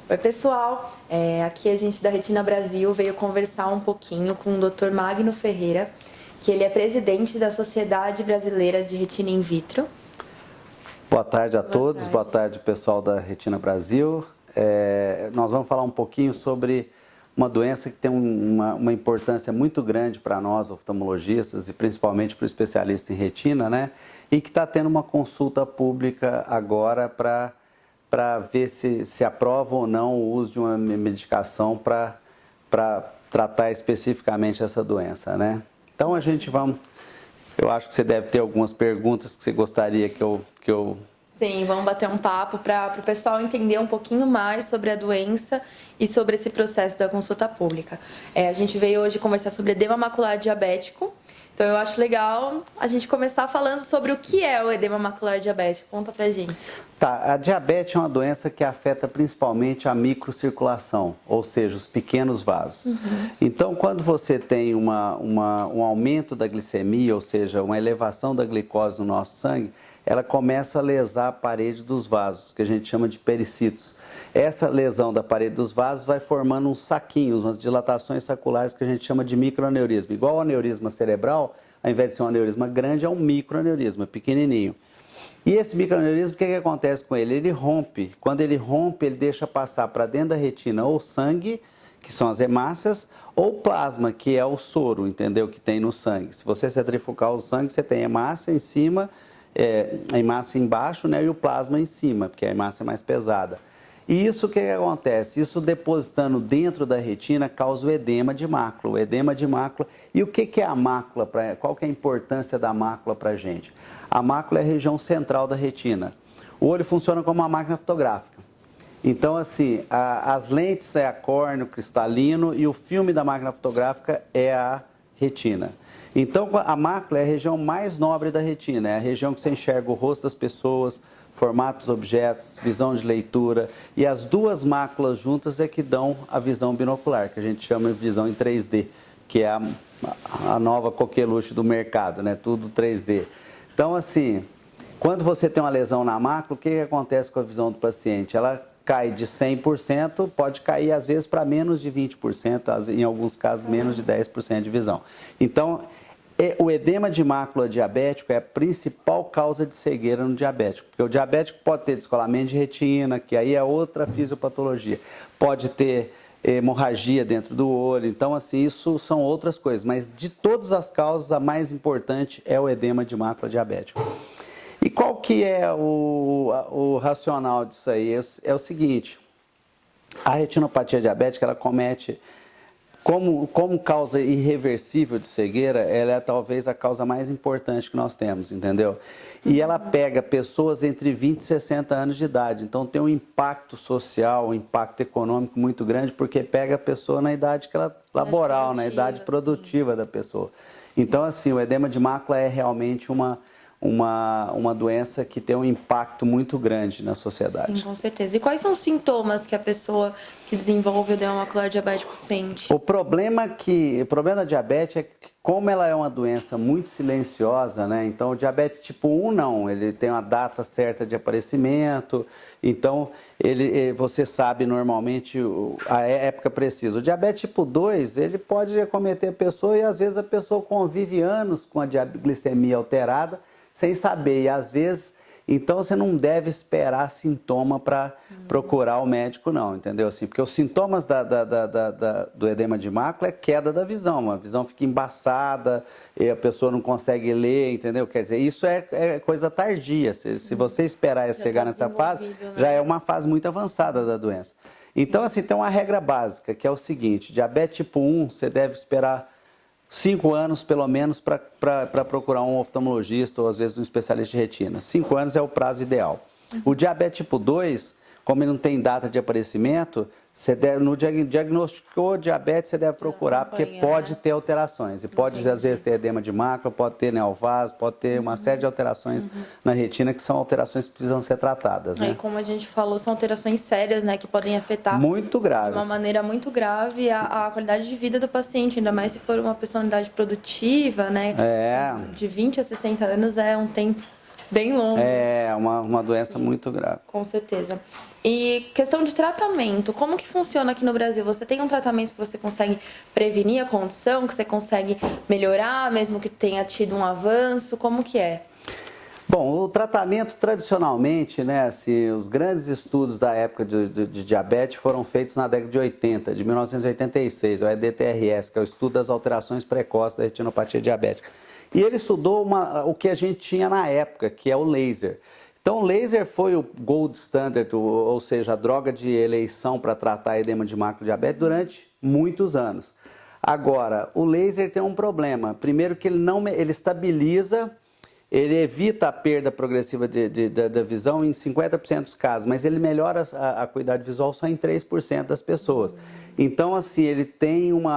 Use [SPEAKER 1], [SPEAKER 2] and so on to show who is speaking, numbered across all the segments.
[SPEAKER 1] Oi, pessoal. Aqui a gente da Retina Brasil veio conversar um pouquinho com o Dr. Magno Ferreira, que ele é presidente da Sociedade Brasileira de Retina In Vitro.
[SPEAKER 2] Boa tarde a todos,
[SPEAKER 1] tarde.
[SPEAKER 2] boa tarde pessoal da Retina Brasil. Nós vamos falar um pouquinho sobre uma doença que tem uma importância muito grande para nós oftalmologistas e principalmente para o especialista em retina, né? E que está tendo uma consulta pública agora para ver se aprova ou não o uso de uma medicação para tratar especificamente essa doença, né? Então eu acho que você deve ter algumas perguntas que você gostaria que eu...
[SPEAKER 1] Sim, vamos bater um papo para o pessoal entender um pouquinho mais sobre a doença e sobre esse processo da consulta pública. A gente veio hoje conversar sobre edema macular diabético. Então, eu acho legal a gente começar falando sobre o que é o edema macular diabético. Conta pra gente.
[SPEAKER 2] Tá, a diabetes é uma doença que afeta principalmente a microcirculação, ou seja, os pequenos vasos. Então, quando você tem um aumento da glicemia, ou seja, uma elevação da glicose no nosso sangue, ela começa a lesar a parede dos vasos, que a gente chama de pericitos. Essa lesão da parede dos vasos vai formando uns saquinhos, umas dilatações saculares que a gente chama de microaneurisma. Igual o aneurisma cerebral, ao invés de ser um aneurisma grande, é um microaneurisma, pequenininho. E esse microaneurisma, o que acontece com ele? Ele rompe. Quando ele rompe, ele deixa passar para dentro da retina ou sangue, que são as hemácias, ou plasma, que é o soro, entendeu? Que tem no sangue. Se você centrifugar o sangue, você tem hemácia em cima, a hemácia embaixo, né? E o plasma em cima, porque a hemácia é mais pesada. E isso o que acontece? Isso depositando dentro da retina causa o edema de mácula. O edema de mácula. E o que é a mácula? Qual que é a importância da mácula para a gente? A mácula é a região central da retina. O olho funciona como uma máquina fotográfica. Então, assim, as lentes é a córnea, o cristalino, e o filme da máquina fotográfica é a retina. Então, a mácula é a região mais nobre da retina, é a região que você enxerga o rosto das pessoas, formato dos objetos, visão de leitura, e as duas máculas juntas é que dão a visão binocular, que a gente chama de visão em 3D, que é a nova coqueluche do mercado, né? Tudo 3D. Então, assim, quando você tem uma lesão na mácula, o que acontece com a visão do paciente? Ela cai de 100%, pode cair às vezes para menos de 20%, em alguns casos menos de 10% de visão. Então, o edema de mácula diabético é a principal causa de cegueira no diabético, porque o diabético pode ter descolamento de retina, que aí é outra fisiopatologia, pode ter hemorragia dentro do olho, então assim, isso são outras coisas, mas de todas as causas, a mais importante é o edema de mácula diabético. E qual que é o racional disso aí? É o seguinte, a retinopatia diabética, ela comete... Como causa irreversível de cegueira, ela é talvez a causa mais importante que nós temos, entendeu? E ela pega pessoas entre 20 e 60 anos de idade, então tem um impacto social, um impacto econômico muito grande, porque pega a pessoa na idade que ela laboral, na idade produtiva da pessoa. Então, assim, o edema de mácula é realmente uma doença que tem um impacto muito grande na sociedade.
[SPEAKER 1] Sim, com certeza. E quais são os sintomas que a pessoa que desenvolve o edema macular diabético sente?
[SPEAKER 2] O problema da diabetes é que, como ela é uma doença muito silenciosa, né? Então, o diabetes tipo 1 não, ele tem uma data certa de aparecimento, então você sabe normalmente a época precisa. O diabetes tipo 2, ele pode acometer a pessoa e às vezes a pessoa convive anos com a glicemia alterada, sem saber, e às vezes, então você não deve esperar sintoma para procurar o médico não, entendeu? Assim, porque os sintomas do edema de mácula é queda da visão, a visão fica embaçada, e a pessoa não consegue ler, entendeu? Quer dizer, isso é coisa tardia, se você esperar chegar nessa fase, né? Já é uma fase muito avançada da doença. Então, assim, tem uma regra básica, que é o seguinte, diabetes tipo 1, você deve esperar 5 anos, pelo menos, para procurar um oftalmologista ou, às vezes, um especialista de retina. 5 anos é o prazo ideal. O diabetes tipo 2, como ele não tem data de aparecimento, no diagnóstico diabetes você deve procurar, porque pode ter alterações. E pode, às vezes, ter edema de mácula, pode ter neovaso, pode ter uma série de alterações na retina, que são alterações que precisam ser tratadas. Né?
[SPEAKER 1] E como a gente falou, são alterações sérias, né, que podem afetar
[SPEAKER 2] muito graves.
[SPEAKER 1] De uma maneira muito grave a qualidade de vida do paciente, ainda mais se for uma personalidade produtiva, né? De 20 a 60 anos é um tempo bem longo.
[SPEAKER 2] É uma doença muito grave.
[SPEAKER 1] Com certeza. E questão de tratamento, como que funciona aqui no Brasil? Você tem um tratamento que você consegue prevenir a condição, que você consegue melhorar, mesmo que tenha tido um avanço? Como que é?
[SPEAKER 2] Bom, o tratamento tradicionalmente, né, assim, os grandes estudos da época de diabetes foram feitos na década de 80, de 1986, o EDTRS, que é o Estudo das Alterações Precoces da Retinopatia Diabética. E ele estudou o que a gente tinha na época, que é o laser. Então, o laser foi o gold standard, ou seja, a droga de eleição para tratar edema de macula diabetes durante muitos anos. Agora, o laser tem um problema. Primeiro que ele estabiliza, ele evita a perda progressiva da visão em 50% dos casos, mas ele melhora a acuidade visual só em 3% das pessoas. Então, assim, ele tem um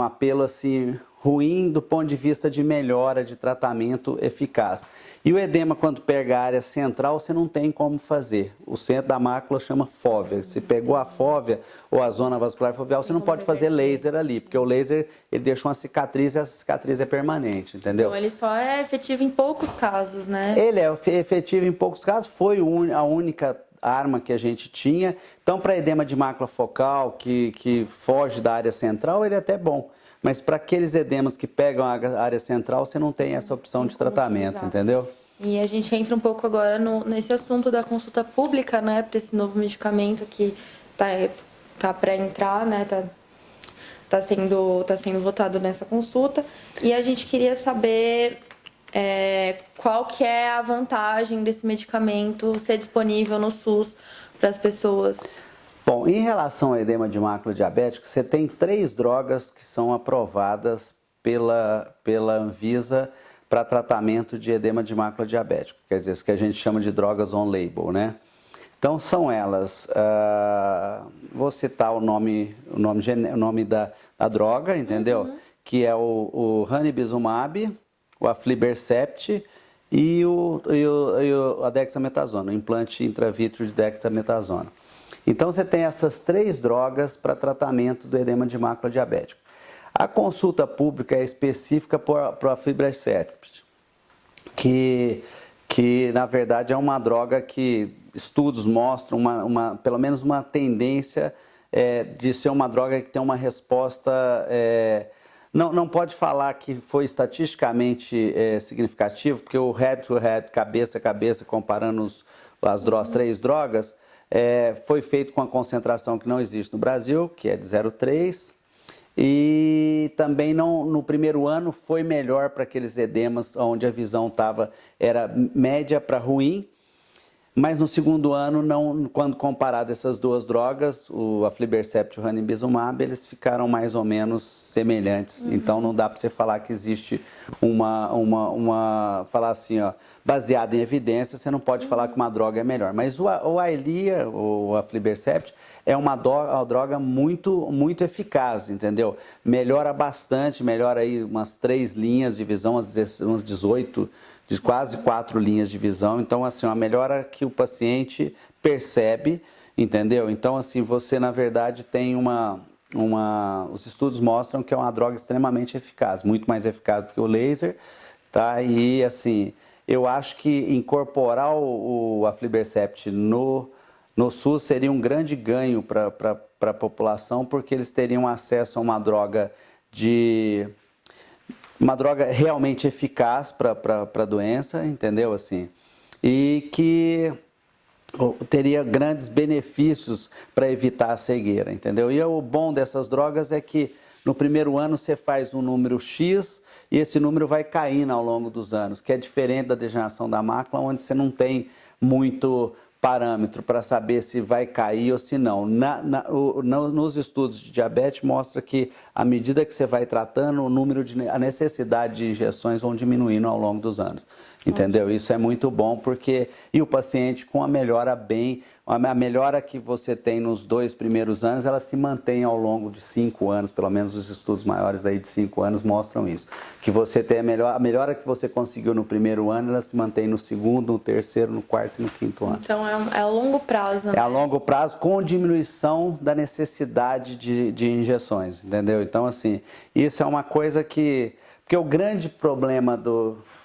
[SPEAKER 2] apelo assim, ruim do ponto de vista de melhora de tratamento eficaz. E o edema, quando pega a área central, você não tem como fazer. O centro da mácula chama fóvea. Se pegou a fóvea ou a zona vascular foveal, você não pode fazer laser ali, porque o laser ele deixa uma cicatriz e essa cicatriz é permanente, entendeu?
[SPEAKER 1] Então ele só é efetivo em poucos casos, né?
[SPEAKER 2] Ele é efetivo em poucos casos, foi a única arma que a gente tinha. Então, para edema de mácula focal, que foge da área central, ele é até bom. Mas para aqueles edemas que pegam a área central, você não tem essa opção de tratamento, entendeu?
[SPEAKER 1] E a gente entra um pouco agora nesse assunto da consulta pública, né? Para esse novo medicamento que tá para entrar, né? Tá sendo votado nessa consulta. E a gente queria saber qual que é a vantagem desse medicamento ser disponível no SUS para as pessoas.
[SPEAKER 2] Bom, em relação ao edema de mácula diabético, você tem 3 drogas que são aprovadas pela Anvisa para tratamento de edema de mácula diabético. Quer dizer, isso que a gente chama de drogas on-label, né? Então, são elas, vou citar o nome da droga, entendeu? Uhum. Que é o ranibizumab, o aflibercept e a dexametasona, o implante intravítreo de dexametasona. Então, você tem essas 3 drogas para tratamento do edema de mácula diabético. A consulta pública é específica para o aflibercept, que na verdade é uma droga que estudos mostram pelo menos uma tendência de ser uma droga que tem uma resposta... Não pode falar que foi estatisticamente significativo, porque o head-to-head, cabeça a cabeça, comparando as 3 drogas, foi feito com a concentração que não existe no Brasil, que é de 0,3, e também no primeiro ano foi melhor para aqueles edemas onde a visão era média para ruim, mas no segundo ano, não, quando comparado essas 2 drogas, o aflibercept e o ranibizumab, eles ficaram mais ou menos semelhantes. Uhum. Então não dá para você falar que existe falar assim, ó, baseado em evidência, você não pode falar que uma droga é melhor. Mas o Eylea, o aflibercept, é uma droga muito, muito eficaz, entendeu? Melhora bastante, melhora aí umas 3 linhas de visão, umas 18, de quase 4 linhas de visão. Então, assim, uma melhora que o paciente percebe, entendeu? Então, assim, você, na verdade, tem os estudos mostram que é uma droga extremamente eficaz, muito mais eficaz do que o laser, tá? E, assim, eu acho que incorporar o aflibercept no SUS seria um grande ganho para a população, porque eles teriam acesso a uma droga realmente eficaz para a doença, entendeu? Assim, e que teria grandes benefícios para evitar a cegueira, entendeu? E o bom dessas drogas é que no primeiro ano você faz um número X e esse número vai caindo ao longo dos anos, que é diferente da degeneração da mácula, onde você não tem muito parâmetro para saber se vai cair ou se não. Nos estudos de diabetes mostra que à medida que você vai tratando, a necessidade de injeções vão diminuindo ao longo dos anos. Entendeu? Isso é muito bom porque e o paciente com a melhora a melhora que você tem nos 2 primeiros anos, ela se mantém ao longo de 5 anos, pelo menos os estudos maiores aí de 5 anos mostram isso. Que você tem a melhora que você conseguiu no primeiro ano, ela se mantém no segundo, no terceiro, no quarto e no 5º ano.
[SPEAKER 1] Então é a longo prazo, né?
[SPEAKER 2] É a longo prazo com diminuição da necessidade de injeções, entendeu? Então, assim, isso é uma coisa porque o grande problema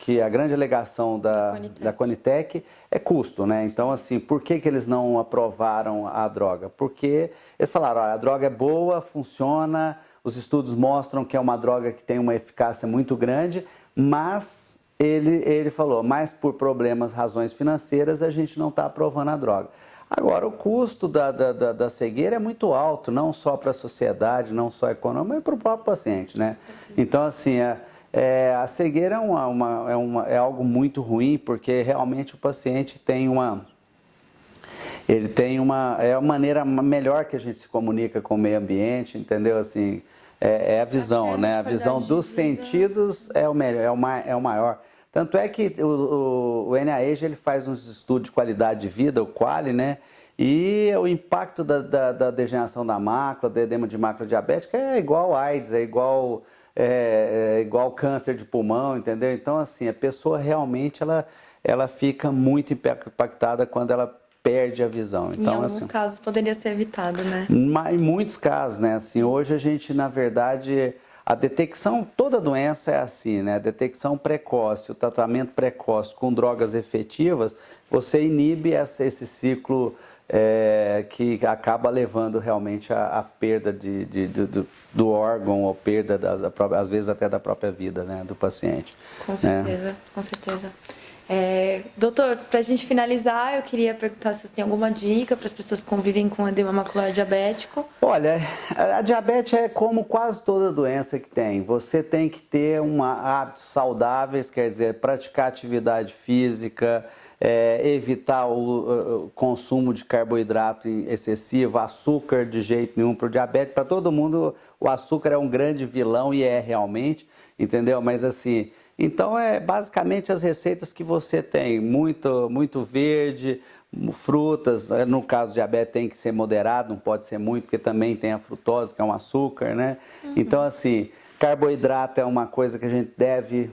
[SPEAKER 2] que a grande alegação da Conitec é custo, né? Então, assim, por que eles não aprovaram a droga? Porque eles falaram, olha, a droga é boa, funciona, os estudos mostram que é uma droga que tem uma eficácia muito grande, mas ele falou, mas por problemas, razões financeiras, a gente não está aprovando a droga. Agora, o custo da cegueira é muito alto, não só para a sociedade, não só econômico, mas para o próprio paciente, né? Então, assim, a cegueira é algo muito ruim, porque realmente o paciente tem é a maneira melhor que a gente se comunica com o meio ambiente, entendeu? Assim, é a visão, né? A visão dos sentidos é o melhor, é o maior. Tanto é que o NIH ele faz uns estudos de qualidade de vida, o QALY, né? E o impacto da degeneração da mácula, do edema de mácula diabética é igual AIDS, é igual câncer de pulmão, entendeu? Então, assim, a pessoa realmente ela fica muito impactada quando ela perde a visão. Então,
[SPEAKER 1] em alguns casos poderia ser evitado, né?
[SPEAKER 2] Em muitos casos, né? Assim, hoje a gente, na verdade, a detecção, toda doença é assim, né? A detecção precoce, o tratamento precoce com drogas efetivas, você inibe esse ciclo que acaba levando realmente a perda do órgão, ou perda, às vezes até da própria vida, né? Do paciente.
[SPEAKER 1] Com certeza, né? Com certeza. Doutor, para a gente finalizar, eu queria perguntar se você tem alguma dica para as pessoas que convivem com edema macular diabético.
[SPEAKER 2] Olha, a diabetes é como quase toda doença que tem. Você tem que ter hábitos saudáveis, quer dizer, praticar atividade física, evitar o consumo de carboidrato excessivo, açúcar de jeito nenhum para o diabetes. Para todo mundo, o açúcar é um grande vilão e é realmente, entendeu? Mas assim... Então, basicamente as receitas que você tem, muito verde, frutas, no caso do diabetes tem que ser moderado, não pode ser muito, porque também tem a frutose, que é um açúcar, né? Uhum. Então, assim, carboidrato é uma coisa que a gente deve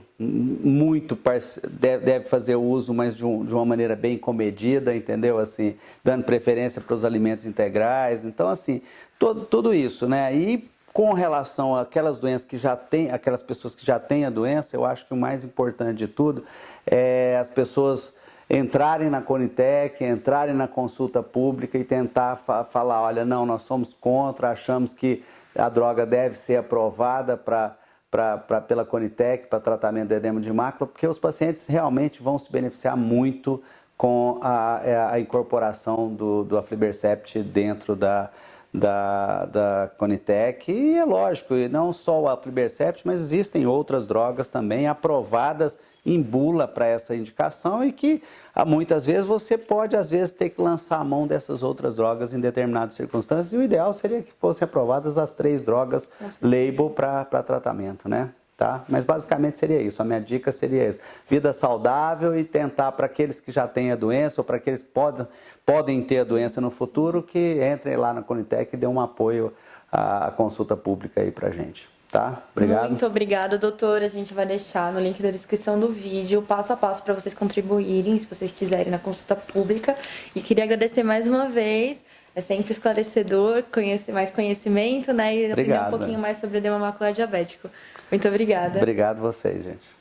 [SPEAKER 2] fazer uso, mas de uma maneira bem comedida, entendeu? Assim, dando preferência para os alimentos integrais. Então, assim, tudo isso, né? E com relação àquelas doenças que já têm, aquelas pessoas que já têm a doença, eu acho que o mais importante de tudo é as pessoas entrarem na Conitec, entrarem na consulta pública e tentar falar, olha, não, nós somos contra, achamos que a droga deve ser aprovada pela Conitec para tratamento do edema de mácula, porque os pacientes realmente vão se beneficiar muito com a incorporação do aflibercept dentro da Conitec, e é lógico, e não só o aflibercept, mas existem outras drogas também aprovadas em bula para essa indicação e que muitas vezes você pode, às vezes, ter que lançar a mão dessas outras drogas em determinadas circunstâncias, e o ideal seria que fossem aprovadas as 3 drogas label para tratamento, né? Tá? Mas basicamente seria isso, a minha dica seria essa: vida saudável e tentar, para aqueles que já têm a doença ou para aqueles que podem ter a doença no futuro, que entrem lá na Conitec e dêem um apoio à consulta pública aí pra gente. Tá? Obrigado.
[SPEAKER 1] Muito obrigada, doutor. A gente vai deixar no link da descrição do vídeo passo a passo para vocês contribuírem, se vocês quiserem, na consulta pública. E queria agradecer mais uma vez. É sempre esclarecedor, mais conhecimento, né? E aprender um pouquinho mais sobre o edema macular diabético. Muito obrigada.
[SPEAKER 2] Obrigado a vocês, gente.